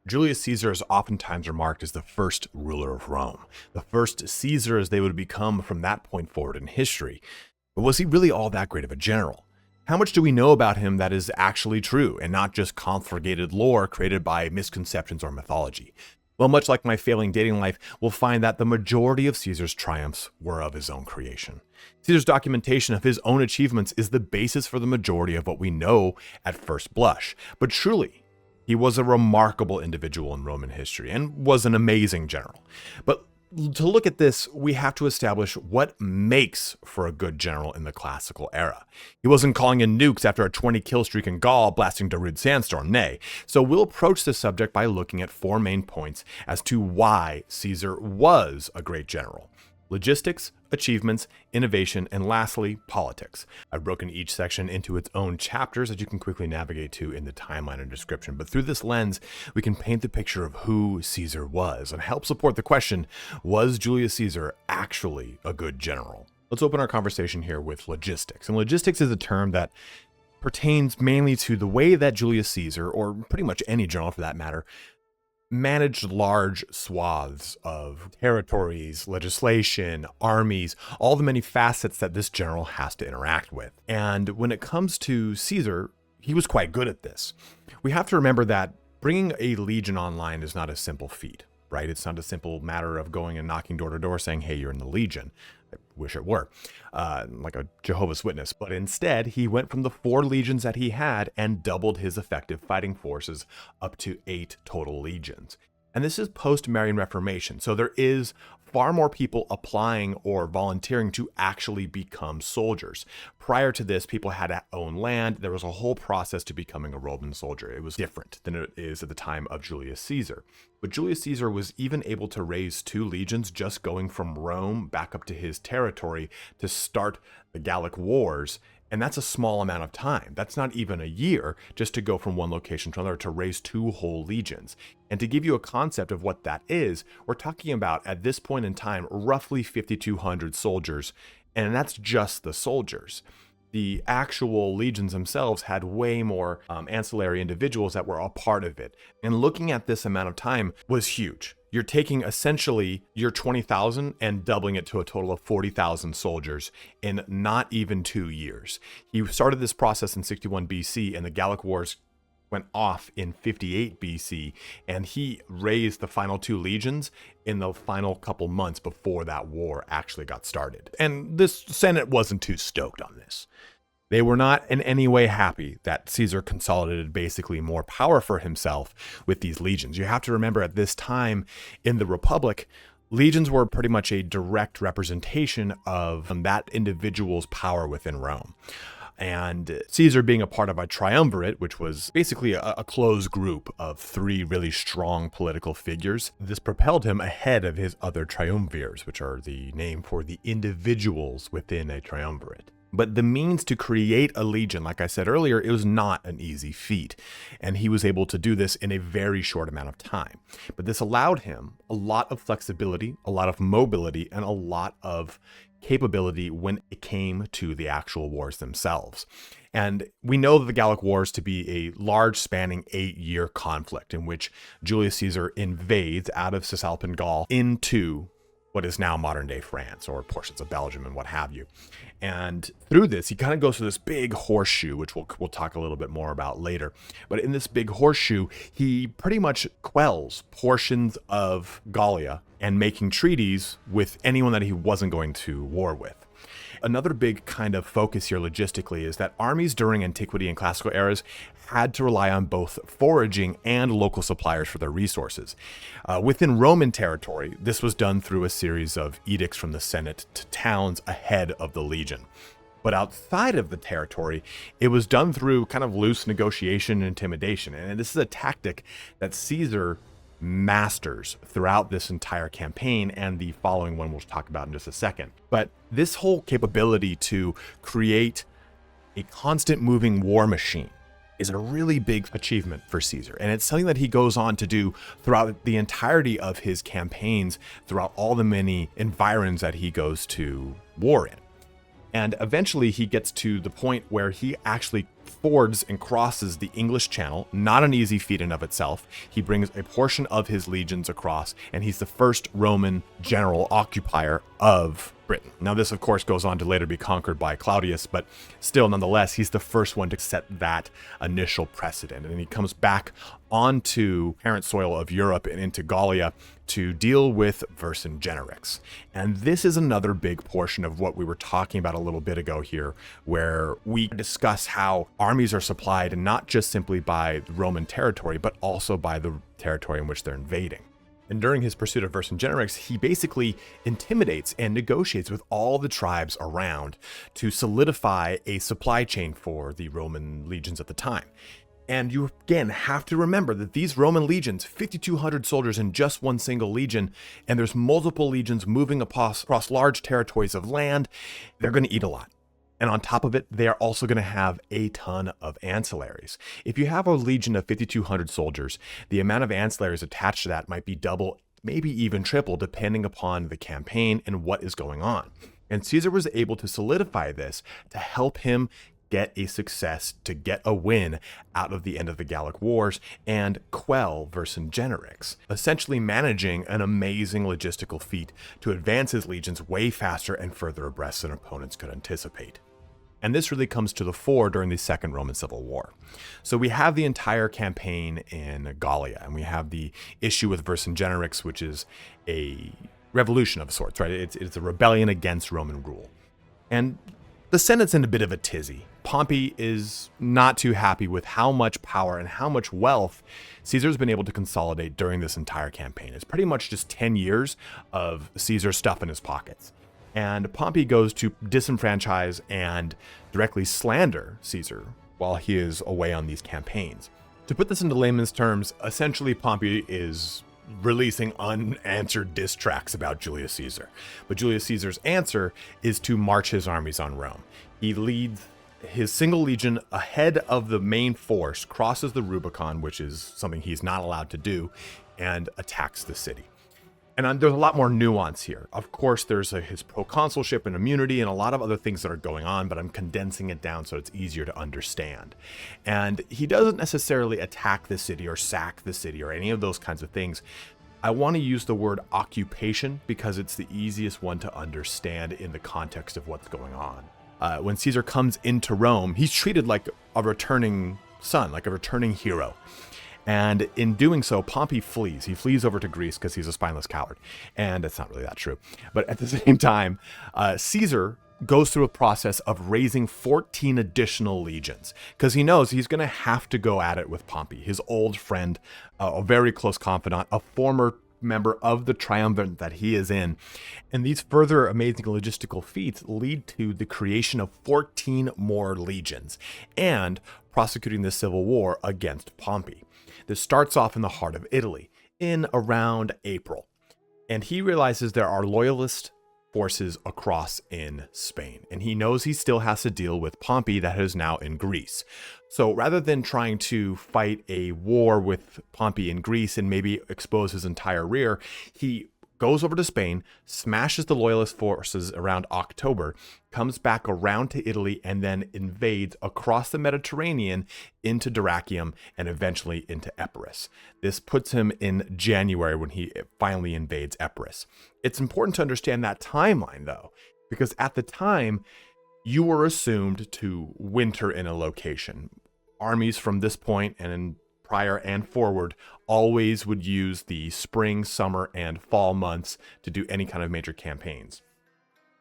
Julius Caesar is oftentimes remarked as the first ruler of Rome, the first Caesar as they would become from that point forward in history. But was he really all that great of a general? How much do we know about him that is actually true and not just conflagrated lore created by misconceptions or mythology? Well, much like my failing dating life, we'll find that the majority of Caesar's triumphs were of his own creation. Caesar's documentation of his own achievements is the basis for the majority of what we know at first blush. But truly, he was a remarkable individual in Roman history and was an amazing general. But to look at this, we have to establish what makes for a good general in the classical era. He wasn't calling in nukes after a 20-kill streak in Gaul blasting Darude Sandstorm, nay. So we'll approach this subject by looking at 4 main points as to why Caesar was a great general: logistics, achievements, innovation, and lastly, politics. I've broken each section into its own chapters that you can quickly navigate to in the timeline and description. But through this lens, we can paint the picture of who Caesar was and help support the question, was Julius Caesar actually a good general? Let's open our conversation here with logistics. And logistics is a term that pertains mainly to the way that Julius Caesar, or pretty much any general for that matter, managed large swaths of territories, legislation, armies, all the many facets that this general has to interact with. And when it comes to Caesar, he was quite good at this. We have to remember that bringing a legion online is not a simple feat, right? It's not a simple matter of going and knocking door to door saying, hey, you're in the legion. I wish it were, like a Jehovah's Witness. But instead, he went from the 4 legions that he had and doubled his effective fighting forces up to 8 total legions. And this is post-Marian Reformation, so there is far more people applying or volunteering to actually become soldiers. Prior to this, people had to own land. There was a whole process to becoming a Roman soldier. It was different than it is at the time of Julius Caesar. But Julius Caesar was even able to raise 2 legions just going from Rome back up to his territory to start the Gallic Wars. And that's a small amount of time. That's not even a year just to go from one location to another to raise 2 whole legions. And to give you a concept of what that is, we're talking about, at this point in time, roughly 5,200 soldiers. And that's just the soldiers. The actual legions themselves had way more ancillary individuals that were a part of it. And looking at this amount of time was huge. You're taking essentially your 20,000 and doubling it to a total of 40,000 soldiers in not even 2 years. He started this process in 61 BC, and the Gallic Wars went off in 58 BC, and he raised the final 2 legions in the final couple months before that war actually got started. And this Senate wasn't too stoked on this. They were not in any way happy that Caesar consolidated basically more power for himself with these legions. You have to remember, at this time in the Republic, legions were pretty much a direct representation of that individual's power within Rome. And Caesar, being a part of a triumvirate, which was basically a closed group of 3 really strong political figures, this propelled him ahead of his other triumvirs, which are the name for the individuals within a triumvirate. But the means to create a legion, like I said earlier, it was not an easy feat. And he was able to do this in a very short amount of time. But this allowed him a lot of flexibility, a lot of mobility, and a lot of capability when it came to the actual wars themselves. And we know the Gallic Wars to be a large spanning 8-year conflict in which Julius Caesar invades out of Cisalpine Gaul into what is now modern day France, or portions of Belgium and what have you. And through this, he kind of goes through this big horseshoe, which we'll talk a little bit more about later. But in this big horseshoe, he pretty much quells portions of Gallia and making treaties with anyone that he wasn't going to war with. Another big kind of focus here logistically is that armies during antiquity and classical eras had to rely on both foraging and local suppliers for their resources. Within Roman territory, this was done through a series of edicts from the Senate to towns ahead of the legion. But outside of the territory, it was done through kind of loose negotiation and intimidation. And this is a tactic that Caesar masters throughout this entire campaign, and the following one we'll talk about in just a second. But this whole capability to create a constant moving war machine is a really big achievement for Caesar. And it's something that he goes on to do throughout the entirety of his campaigns, throughout all the many environs that he goes to war in. And eventually he gets to the point where he actually fords and crosses the English Channel, not an easy feat in of itself. He brings a portion of his legions across, and he's the first Roman general occupier of Britain. Now, this, of course, goes on to later be conquered by Claudius, but still, nonetheless, he's the first one to set that initial precedent. And he comes back onto parent soil of Europe and into Gallia to deal with Vercingetorix. And this is another big portion of what we were talking about a little bit ago here, where we discuss how armies are supplied not just simply by Roman territory, but also by the territory in which they're invading. And during his pursuit of Vercingetorix, he basically intimidates and negotiates with all the tribes around to solidify a supply chain for the Roman legions at the time. And you again have to remember that these Roman legions, 5,200 soldiers in just one single legion, and there's multiple legions moving across large territories of land, they're going to eat a lot. And on top of it, they are also going to have a ton of ancillaries. If you have a legion of 5,200 soldiers, the amount of ancillaries attached to that might be double, maybe even triple, depending upon the campaign and what is going on. And Caesar was able to solidify this to help him get a success, to get a win out of the end of the Gallic Wars and quell Vercingetorix, essentially managing an amazing logistical feat to advance his legions way faster and further abreast than opponents could anticipate. And this really comes to the fore during the Second Roman Civil War. So we have the entire campaign in Gallia, and we have the issue with Vercingetorix, which is a revolution of sorts, right? It's a rebellion against Roman rule. And the Senate's in a bit of a tizzy. Pompey is not too happy with how much power and how much wealth Caesar's been able to consolidate during this entire campaign. It's pretty much just 10 years of Caesar stuff in his pockets. And Pompey goes to disenfranchise and directly slander Caesar while he is away on these campaigns. To put this into layman's terms, essentially Pompey is releasing unanswered diss tracks about Julius Caesar. But Julius Caesar's answer is to march his armies on Rome. He leads his single legion ahead of the main force, crosses the Rubicon, which is something he's not allowed to do, and attacks the city. And there's a lot more nuance here. Of course, there's his proconsulship and immunity and a lot of other things that are going on, but I'm condensing it down so it's easier to understand. And he doesn't necessarily attack the city or sack the city or any of those kinds of things. I want to use the word occupation because it's the easiest one to understand in the context of what's going on. When Caesar comes into Rome, he's treated like a returning son, like a returning hero. And in doing so, Pompey flees. He flees over to Greece because he's a spineless coward. And it's not really that true. But at the same time, Caesar goes through a process of raising 14 additional legions because he knows he's going to have to go at it with Pompey, his old friend, a very close confidant, a former member of the triumvirate that he is in. And these further amazing logistical feats lead to the creation of 14 more legions and prosecuting the civil war against Pompey. This starts off in the heart of Italy in around April, and he realizes there are loyalist forces across in Spain, and he knows he still has to deal with Pompey that is now in Greece. So rather than trying to fight a war with Pompey in Greece and maybe expose his entire rear, he goes over to Spain, smashes the loyalist forces around October, comes back around to Italy, and then invades across the Mediterranean into Dyrrhachium and eventually into Epirus. This puts him in January when he finally invades Epirus. It's important to understand that timeline, though, because at the time, you were assumed to winter in a location. Armies from this point and in prior and forward always would use the spring, summer, and fall months to do any kind of major campaigns.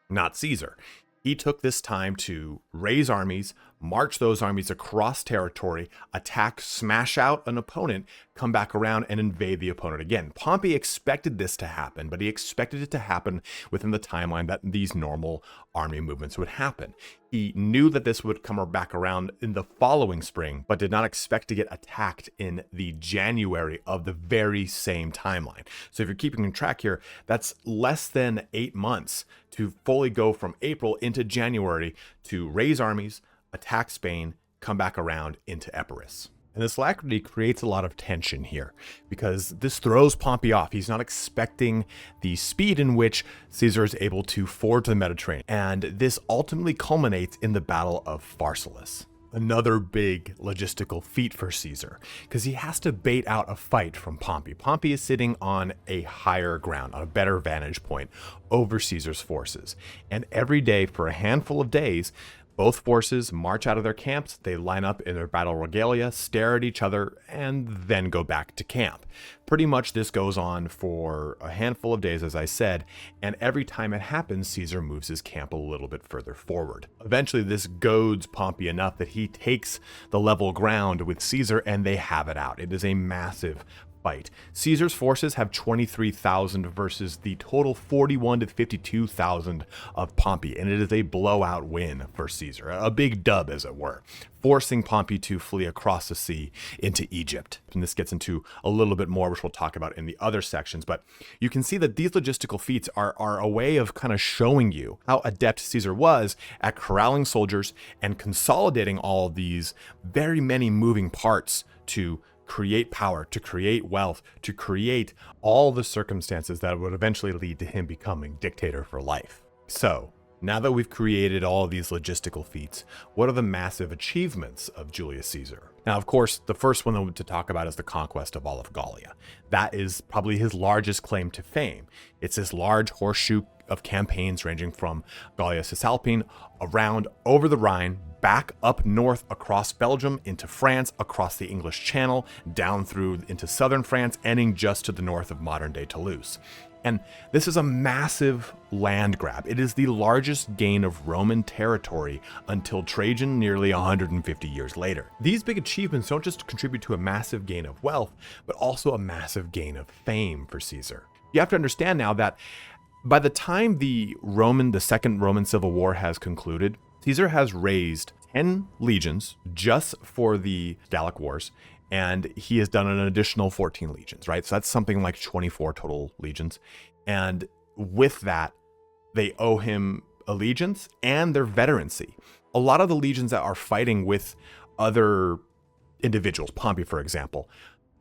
Not Caesar. He took this time to raise armies, march those armies across territory, attack, smash out an opponent, come back around and invade the opponent again. Pompey expected this to happen, but he expected it to happen within the timeline that these normal army movements would happen. He knew that this would come back around in the following spring, but did not expect to get attacked in the January of the very same timeline. So if you're keeping track here, that's less than 8 months to fully go from April into January to raise armies, attack Spain, come back around into Epirus. And this alacrity creates a lot of tension here because this throws Pompey off. He's not expecting the speed in which Caesar is able to ford the Mediterranean. And this ultimately culminates in the Battle of Pharsalus. another big logistical feat for Caesar, because he has to bait out a fight from Pompey. Pompey is sitting on a higher ground, on a better vantage point over Caesar's forces. And every day for a handful of days, both forces march out of their camps, they line up in their battle regalia, stare at each other, and then go back to camp. Pretty much this goes on for a handful of days, as I said, and every time it happens, Caesar moves his camp a little bit further forward. Eventually, this goads Pompey enough that he takes the level ground with Caesar, and they have it out. It is a massive fight. Caesar's forces have 23,000 versus the total 41 to 52,000 of Pompey, and it is a blowout win for Caesar, a big dub as it were, forcing Pompey to flee across the sea into Egypt. And this gets into a little bit more, which we'll talk about in the other sections, but you can see that these logistical feats are a way of kind of showing you how adept Caesar was at corralling soldiers and consolidating all of these very many moving parts to create power, to create wealth, to create all the circumstances that would eventually lead to him becoming dictator for life. So, now that we've created all of these logistical feats, what are the massive achievements of Julius Caesar? Now, of course, the first one to talk about is the conquest of all of Gallia. That is probably his largest claim to fame. It's this large horseshoe of campaigns ranging from Gallia Cisalpine around over the Rhine, back up north across Belgium into France, across the English Channel, down through into southern France, ending just to the north of modern-day Toulouse. And this is a massive land grab. It is the largest gain of Roman territory until Trajan nearly 150 years later. These big achievements don't just contribute to a massive gain of wealth, but also a massive gain of fame for Caesar. You have to understand now that by the time the Second Roman Civil War has concluded, Caesar has raised 10 legions just for the Gallic Wars, and he has done an additional 14 legions, right? So that's something like 24 total legions. And with that, they owe him allegiance and their veterancy. A lot of the legions that are fighting with other individuals, Pompey, for example,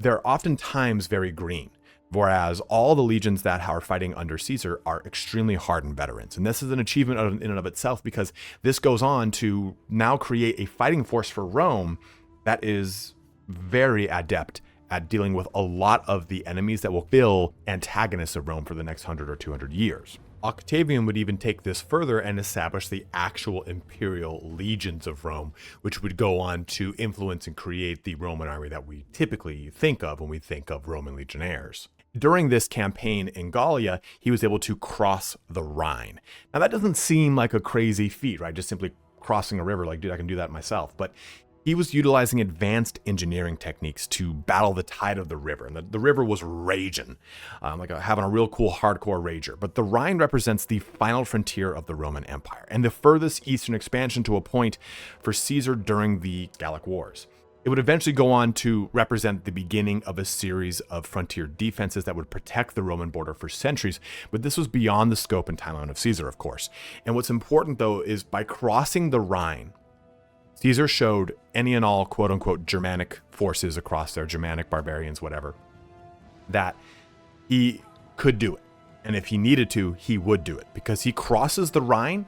they're oftentimes very green. Whereas all the legions that are fighting under Caesar are extremely hardened veterans. And this is an achievement in and of itself, because this goes on to now create a fighting force for Rome that is very adept at dealing with a lot of the enemies that will fill antagonists of Rome for the next 100 or 200 years. Octavian would even take this further and establish the actual imperial legions of Rome, which would go on to influence and create the Roman army that we typically think of when we think of Roman legionnaires. During this campaign in Gallia, he was able to cross the Rhine. Now that doesn't seem like a crazy feat, right? Just simply crossing a river, like, dude, I can do that myself. But he was utilizing advanced engineering techniques to battle the tide of the river. And the river was raging, having a real cool hardcore rager. But the Rhine represents the final frontier of the Roman Empire and the furthest eastern expansion to a point for Caesar during the Gallic Wars. It would eventually go on to represent the beginning of a series of frontier defenses that would protect the Roman border for centuries, but this was beyond the scope and timeline of Caesar, of course. And what's important, though, is by crossing the Rhine, Caesar showed any and all quote-unquote Germanic forces across there, Germanic barbarians, whatever, that he could do it. And if he needed to, he would do it, because he crosses the Rhine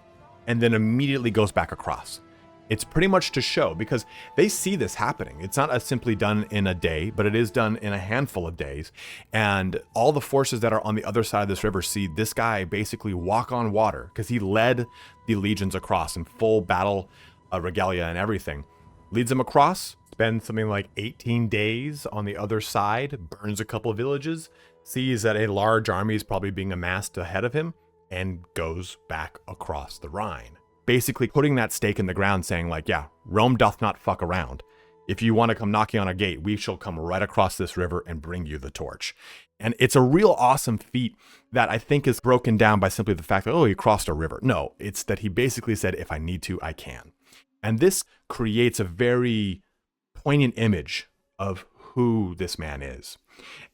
and then immediately goes back across. It's pretty much to show, because they see this happening. It's not as simply done in a day, but it is done in a handful of days. And all the forces that are on the other side of this river see this guy basically walk on water, because he led the legions across in full battle regalia and everything. Leads them across, spends something like 18 days on the other side, burns a couple of villages, sees that a large army is probably being amassed ahead of him, and goes back across the Rhine. Basically putting that stake in the ground, saying like, yeah, Rome doth not fuck around. If you want to come knocking on our gate, we shall come right across this river and bring you the torch. And it's a real awesome feat that I think is broken down by simply the fact that, oh, he crossed a river. No, it's that he basically said, if I need to, I can. And this creates a very poignant image of who this man is.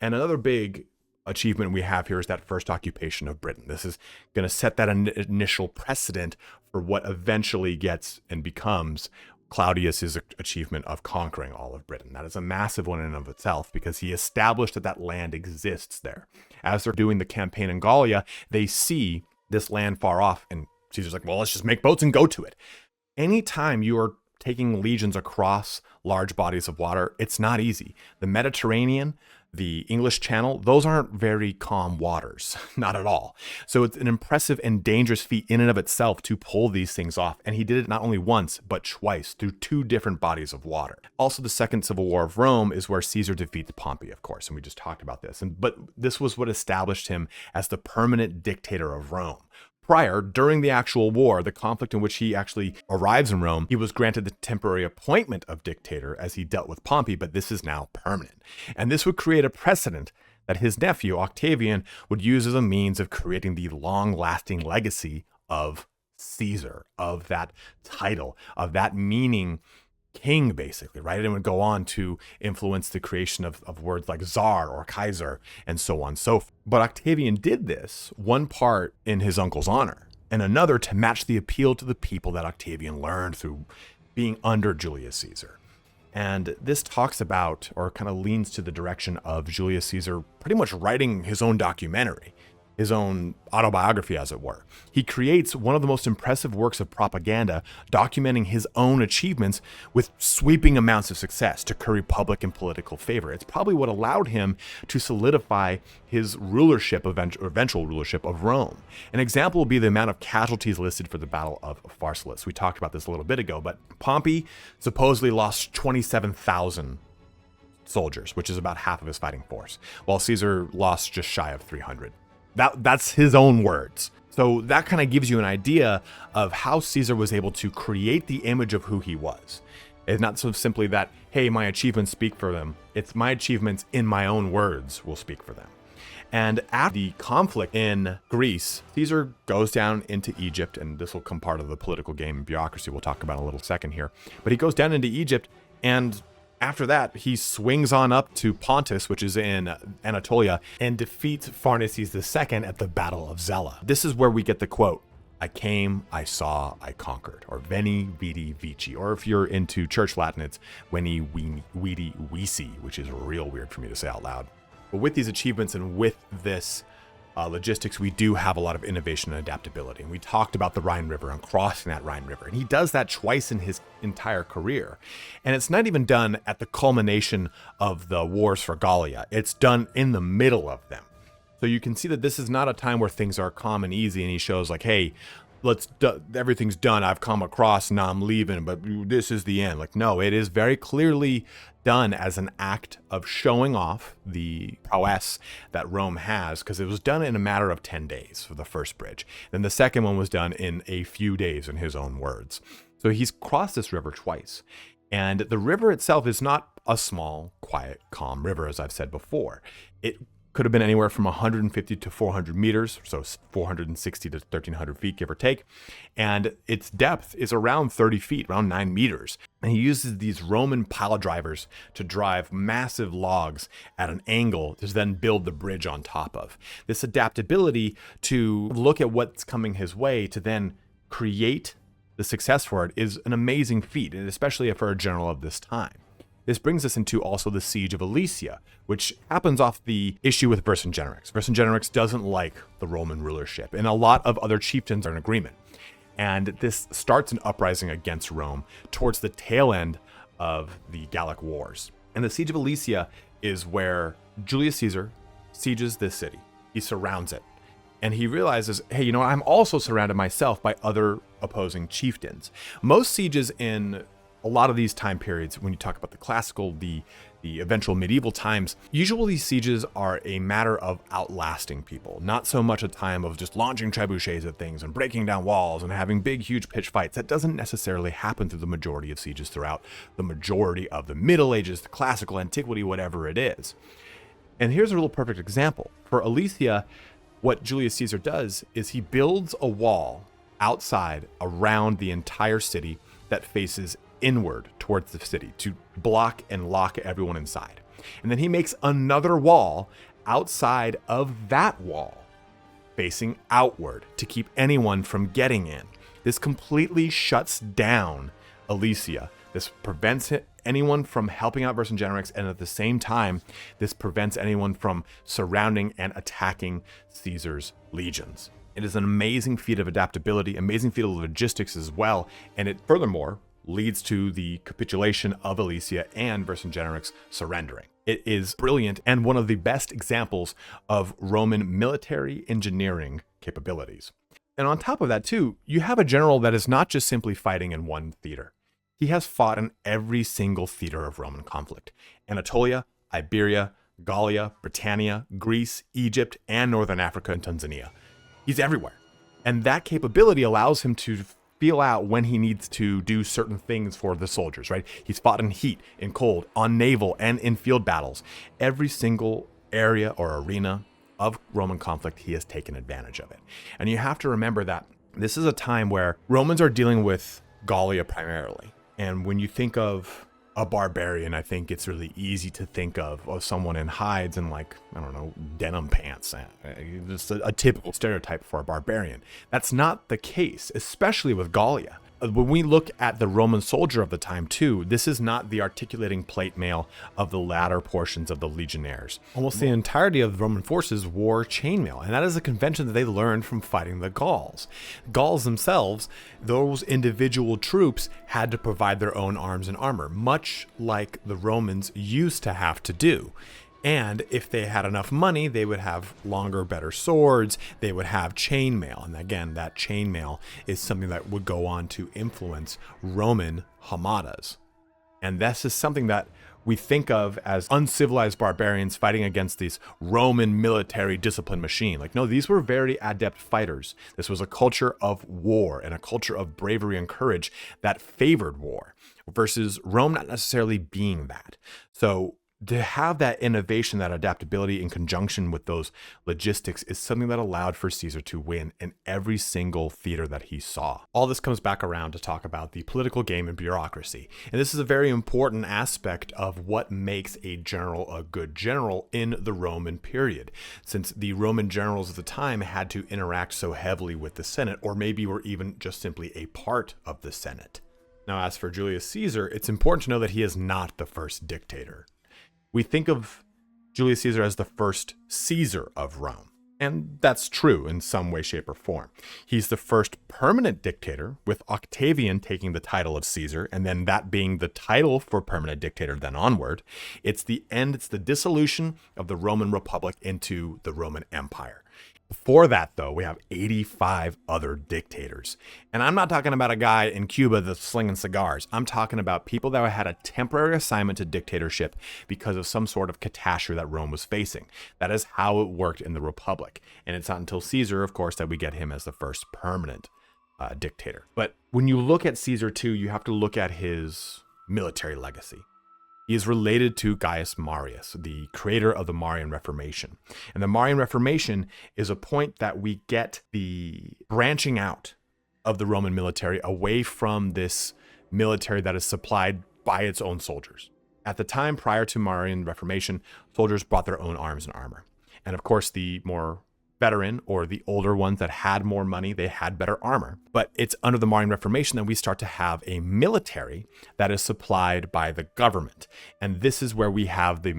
And another big achievement we have here is that first occupation of Britain. This is going to set that initial precedent for what eventually gets and becomes Claudius's achievement of conquering all of Britain. That is a massive one in and of itself, because he established that that land exists there. As they're doing the campaign in Gallia, they see this land far off, and Caesar's like, well, let's just make boats and go to it. Anytime you are taking legions across large bodies of water, it's not easy. The Mediterranean, the English Channel, those aren't very calm waters, not at all. So it's an impressive and dangerous feat in and of itself to pull these things off. And he did it not only once, but twice through 2 different bodies of water. Also, the Second Civil War of Rome is where Caesar defeats Pompey, of course, and we just talked about this. But this was what established him as the permanent dictator of Rome. Prior, during the actual war, the conflict in which he actually arrives in Rome, he was granted the temporary appointment of dictator as he dealt with Pompey, but this is now permanent. And this would create a precedent that his nephew, Octavian, would use as a means of creating the long-lasting legacy of Caesar, of that title, of that meaning king, basically, right? And it would go on to influence the creation of words like Tsar or Kaiser and so on and so forth. But Octavian did this, one part in his uncle's honor, and another to match the appeal to the people that Octavian learned through being under Julius Caesar. And this talks about, or kind of leans to the direction of Julius Caesar pretty much writing his own documentary, his own autobiography, as it were. He creates one of the most impressive works of propaganda, documenting his own achievements with sweeping amounts of success to curry public and political favor. It's probably what allowed him to solidify his rulership, eventual rulership of Rome. An example will be the amount of casualties listed for the Battle of Pharsalus. We talked about this a little bit ago, but Pompey supposedly lost 27,000 soldiers, which is about half of his fighting force, while Caesar lost just shy of 300. That's his own words. So that kind of gives you an idea of how Caesar was able to create the image of who he was. It's not so simply that, hey, my achievements speak for them. It's my achievements in my own words will speak for them. And after the conflict in Greece, Caesar goes down into Egypt, and this will come part of the political game Bureaucracy we'll talk about in a little second here. But he goes down into Egypt, and after that, he swings on up to Pontus, which is in Anatolia, and defeats Pharnaces II at the Battle of Zela. This is where we get the quote, "I came, I saw, I conquered," or Veni, Vidi, Vici. Or if you're into church Latin, it's Veni, Vidi, Vici, which is real weird for me to say out loud. But with these achievements and with this logistics, we do have a lot of innovation and adaptability. And we talked about the Rhine River and crossing that Rhine River. And he does that twice in his entire career. And it's not even done at the culmination of the wars for Gallia. It's done in the middle of them. So you can see that this is not a time where things are calm and easy. And he shows like, hey, everything's done. I've come across, now I'm leaving, but this is the end. Like, no, it is very clearly done as an act of showing off the prowess that Rome has, because it was done in a matter of 10 days for the first bridge. Then the second one was done in a few days, in his own words. So he's crossed this river twice. And the river itself is not a small, quiet, calm river, as I've said before. It could have been anywhere from 150 to 400 meters, so 460 to 1,300 feet, give or take. And its depth is around 30 feet, around 9 meters. And he uses these Roman pile drivers to drive massive logs at an angle to then build the bridge on top of. This adaptability to look at what's coming his way to then create the success for it is an amazing feat, and especially for a general of this time. This brings us into also the siege of Alesia, which happens off the issue with Vercingetorix. Vercingetorix doesn't like the Roman rulership, and a lot of other chieftains are in agreement. And this starts an uprising against Rome towards the tail end of the Gallic Wars. And the siege of Alesia is where Julius Caesar sieges this city. He surrounds it. And he realizes, hey, you know what? I'm also surrounded myself by other opposing chieftains. Most sieges in a lot of these time periods, when you talk about the classical, the eventual medieval times, usually these sieges are a matter of outlasting people, not so much a time of just launching trebuchets at things and breaking down walls and having big, huge pitched fights. That doesn't necessarily happen through the majority of sieges throughout the majority of the Middle Ages, the classical antiquity, whatever it is. And here's a real perfect example. For Alesia, what Julius Caesar does is he builds a wall outside around the entire city that faces inward towards the city to block and lock everyone inside. And then he makes another wall outside of that wall facing outward to keep anyone from getting in. This completely shuts down Alesia. This prevents anyone from helping out Vercingetorix, and at the same time, this prevents anyone from surrounding and attacking Caesar's legions. It is an amazing feat of adaptability, amazing feat of logistics as well, and it furthermore leads to the capitulation of Alesia and Vercingetorix surrendering. It is brilliant and one of the best examples of Roman military engineering capabilities. And on top of that too, you have a general that is not just simply fighting in one theater. He has fought in every single theater of Roman conflict: Anatolia, Iberia, Gallia, Britannia, Greece, Egypt, and Northern Africa and Tanzania. He's everywhere. And that capability allows him to feel out when he needs to do certain things for the soldiers, right? He's fought in heat, in cold, on naval, and in field battles. Every single area or arena of Roman conflict, he has taken advantage of it. And you have to remember that this is a time where Romans are dealing with Gallia primarily. And when you think of a barbarian, I think it's really easy to think of someone in hides and, like, I don't know, denim pants. Just a typical stereotype for a barbarian. That's not the case, especially with Gallia. When we look at the Roman soldier of the time too, this is not the articulating plate mail of the latter portions of the legionnaires. Almost the entirety of the Roman forces wore chainmail, and that is a convention that they learned from fighting the Gauls. Gauls themselves, those individual troops, had to provide their own arms and armor, much like the Romans used to have to do. And if they had enough money, they would have longer, better swords. They would have chainmail. And again, that chainmail is something that would go on to influence Roman hamadas. And this is something that we think of as uncivilized barbarians fighting against this Roman military discipline machine. Like, no, these were very adept fighters. This was a culture of war and a culture of bravery and courage that favored war, versus Rome not necessarily being that. So to have that innovation, that adaptability in conjunction with those logistics is something that allowed for Caesar to win in every single theater that he saw. All this comes back around to talk about the political game and bureaucracy. And this is a very important aspect of what makes a general a good general in the Roman period, since the Roman generals of the time had to interact so heavily with the Senate, or maybe were even just simply a part of the Senate. Now, as for Julius Caesar, it's important to know that he is not the first dictator. We think of Julius Caesar as the first Caesar of Rome, and that's true in some way, shape, or form. He's the first permanent dictator, with Octavian taking the title of Caesar, and then that being the title for permanent dictator then onward. It's the end, it's the dissolution of the Roman Republic into the Roman Empire. Before that, though, we have 85 other dictators. And I'm not talking about a guy in Cuba that's slinging cigars. I'm talking about people that had a temporary assignment to dictatorship because of some sort of catastrophe that Rome was facing. That is how it worked in the Republic. And it's not until Caesar, of course, that we get him as the first permanent dictator. But when you look at Caesar, too, you have to look at his military legacy. He is related to Gaius Marius, the creator of the Marian Reformation. And the Marian Reformation is a point that we get the branching out of the Roman military away from this military that is supplied by its own soldiers. At the time prior to Marian Reformation, soldiers brought their own arms and armor. And of course, the more veteran or the older ones that had more money, they had better armor. But it's under the Marian Reformation that we start to have a military that is supplied by the government. And this is where we have the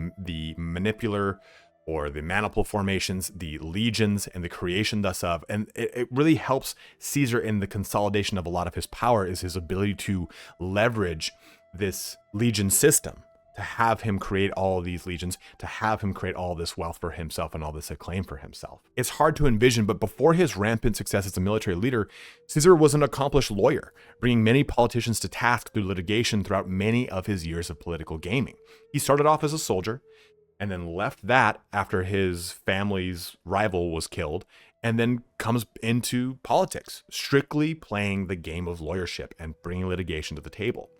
manipular or the maniple formations, the legions, and the creation thus of. And it really helps Caesar in the consolidation of a lot of his power, is his ability to leverage this legion system, to have him create all of these legions, to have him create all this wealth for himself and all this acclaim for himself. It's hard to envision, but before his rampant success as a military leader, Caesar was an accomplished lawyer, bringing many politicians to task through litigation throughout many of his years of political gaming. He started off as a soldier, and then left that after his family's rival was killed, and then comes into politics, strictly playing the game of lawyership and bringing litigation to the table.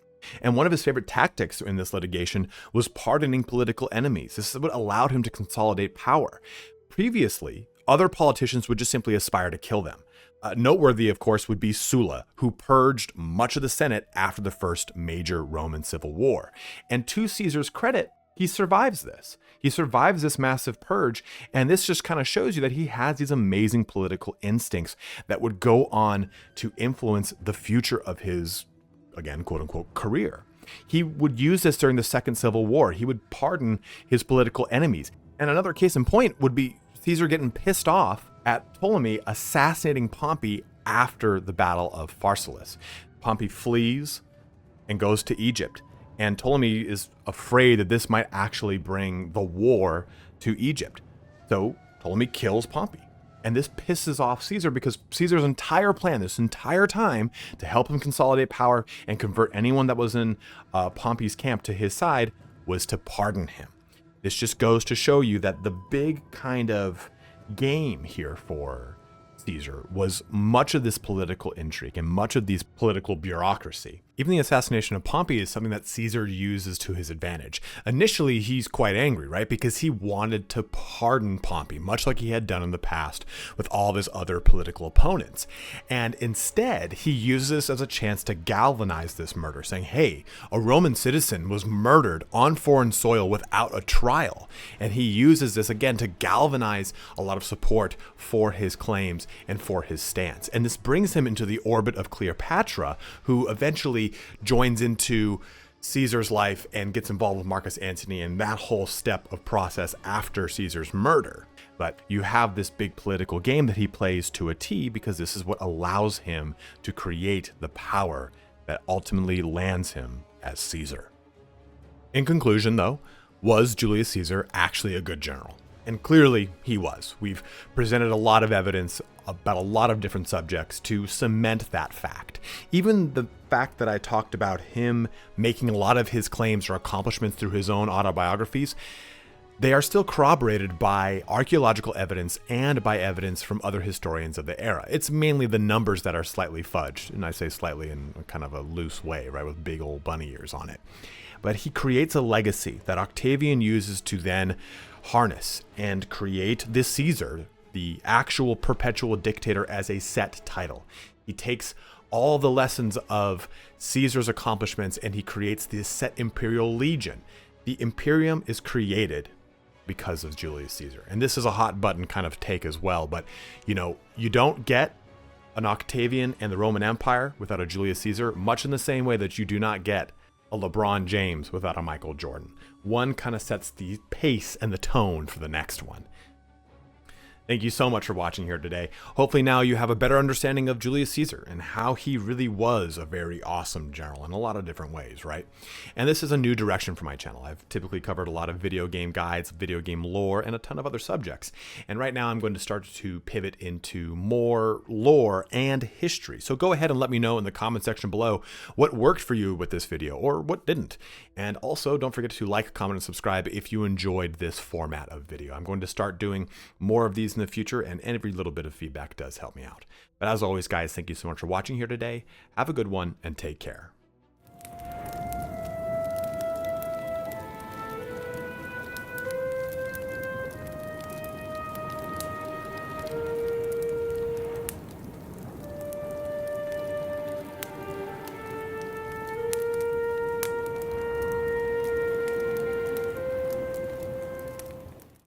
And one of his favorite tactics in this litigation was pardoning political enemies. This is what allowed him to consolidate power. Previously, other politicians would just simply aspire to kill them. Noteworthy, of course, would be Sulla, who purged much of the Senate after the first major Roman civil war. And to Caesar's credit, he survives this. He survives this massive purge, and this just kind of shows you that he has these amazing political instincts that would go on to influence the future of his, again, quote unquote, career. He would use this during the Second Civil War. He would pardon his political enemies. And another case in point would be Caesar getting pissed off at Ptolemy assassinating Pompey after the Battle of Pharsalus. Pompey flees and goes to Egypt. And Ptolemy is afraid that this might actually bring the war to Egypt. So Ptolemy kills Pompey. And this pisses off Caesar because Caesar's entire plan this entire time to help him consolidate power and convert anyone that was in Pompey's camp to his side was to pardon him. This just goes to show you that the big kind of game here for Caesar was much of this political intrigue and much of these political bureaucracy. Even the assassination of Pompey is something that Caesar uses to his advantage. Initially, he's quite angry, right? Because he wanted to pardon Pompey, much like he had done in the past with all of his other political opponents. And instead, he uses this as a chance to galvanize this murder, saying, hey, a Roman citizen was murdered on foreign soil without a trial. And he uses this again to galvanize a lot of support for his claims and for his stance. And this brings him into the orbit of Cleopatra, who eventually joins into Caesar's life and gets involved with Marcus Antony and that whole step of process after Caesar's murder. But you have this big political game that he plays to a T because this is what allows him to create the power that ultimately lands him as Caesar. In conclusion, though, was Julius Caesar actually a good general? And clearly he was. We've presented a lot of evidence about a lot of different subjects to cement that fact. Even the fact that I talked about him making a lot of his claims or accomplishments through his own autobiographies, they are still corroborated by archaeological evidence and by evidence from other historians of the era. It's mainly the numbers that are slightly fudged, and I say slightly in kind of a loose way, right, with big old bunny ears on it. But he creates a legacy that Octavian uses to then harness and create this Caesar, the actual perpetual dictator, as a set title. He takes all the lessons of Caesar's accomplishments and he creates this set imperial legion. The imperium is created because of Julius Caesar. And this is a hot button kind of take as well, but you don't get an Octavian and the Roman Empire without a Julius Caesar, much in the same way that you do not get a LeBron James without a Michael Jordan. One kind of sets the pace and the tone for the next one. Thank you so much for watching here today. Hopefully now you have a better understanding of Julius Caesar and how he really was a very awesome general in a lot of different ways, right? And this is a new direction for my channel. I've typically covered a lot of video game guides, video game lore, and a ton of other subjects. And right now I'm going to start to pivot into more lore and history. So go ahead and let me know in the comment section below what worked for you with this video or what didn't. And also don't forget to like, comment, and subscribe if you enjoyed this format of video. I'm going to start doing more of these in the future, and every little bit of feedback does help me out. But as always, guys, thank you so much for watching here today. Have a good one and take care.